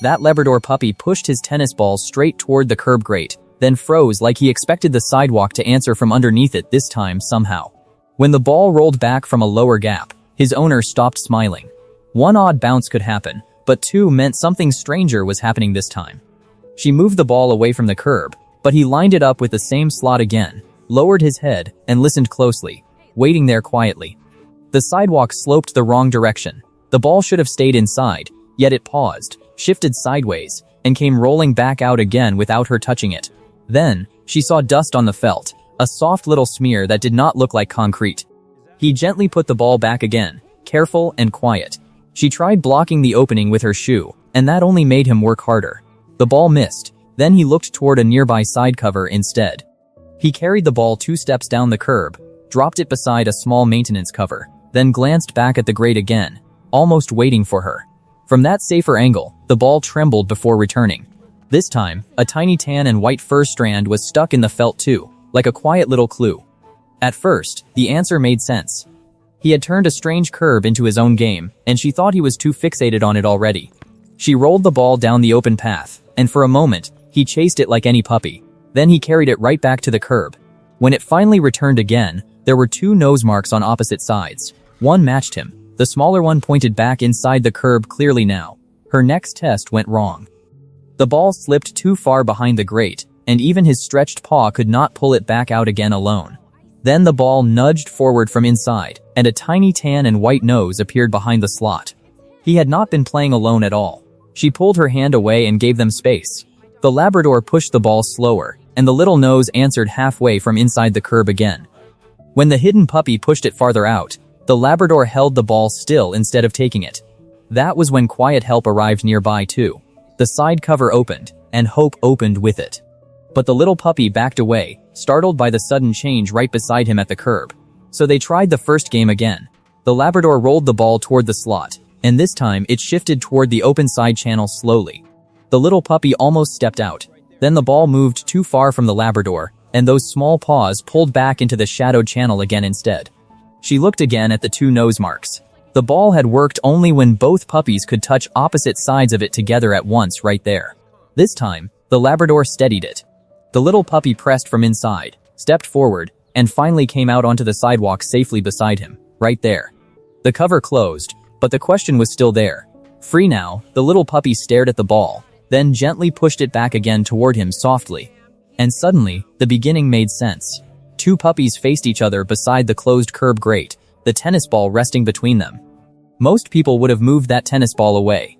That Labrador puppy pushed his tennis ball straight toward the curb grate, then froze like he expected the sidewalk to answer from underneath it this time somehow. When the ball rolled back from a lower gap, his owner stopped smiling. One odd bounce could happen, but two meant something stranger was happening this time. She moved the ball away from the curb, but he lined it up with the same slot again, lowered his head, and listened closely, waiting there quietly. The sidewalk sloped the wrong direction. The ball should have stayed inside, yet it paused, shifted sideways, and came rolling back out again without her touching it. Then, she saw dust on the felt, a soft little smear that did not look like concrete. He gently put the ball back again, careful and quiet. She tried blocking the opening with her shoe, and that only made him work harder. The ball missed, then he looked toward a nearby side cover instead. He carried the ball 2 steps down the curb, dropped it beside a small maintenance cover, then glanced back at the grate again, almost waiting for her. From that safer angle, the ball trembled before returning. This time, a tiny tan and white fur strand was stuck in the felt too, like a quiet little clue. At first, the answer made sense. He had turned a strange curb into his own game, and she thought he was too fixated on it already. She rolled the ball down the open path, and for a moment, he chased it like any puppy. Then he carried it right back to the curb. When it finally returned again, there were 2 nose marks on opposite sides. One matched him. The smaller one pointed back inside the curb clearly now. Her next test went wrong. The ball slipped too far behind the grate, and even his stretched paw could not pull it back out again alone. Then the ball nudged forward from inside, and a tiny tan and white nose appeared behind the slot. He had not been playing alone at all. She pulled her hand away and gave them space. The Labrador pushed the ball slower, and the little nose answered halfway from inside the curb again. When the hidden puppy pushed it farther out, the Labrador held the ball still instead of taking it. That was when quiet help arrived nearby too. The side cover opened, and hope opened with it. But the little puppy backed away, startled by the sudden change right beside him at the curb. So they tried the first game again. The Labrador rolled the ball toward the slot, and this time it shifted toward the open side channel slowly. The little puppy almost stepped out. Then the ball moved too far from the Labrador, and those small paws pulled back into the shadowed channel again instead. She looked again at the 2 nose marks. The ball had worked only when both puppies could touch opposite sides of it together at once right there. This time, the Labrador steadied it. The little puppy pressed from inside, stepped forward, and finally came out onto the sidewalk safely beside him, right there. The cover closed, but the question was still there. Free now, the little puppy stared at the ball, then gently pushed it back again toward him softly. And suddenly, the beginning made sense. 2 puppies faced each other beside the closed curb grate, the tennis ball resting between them. Most people would have moved that tennis ball away,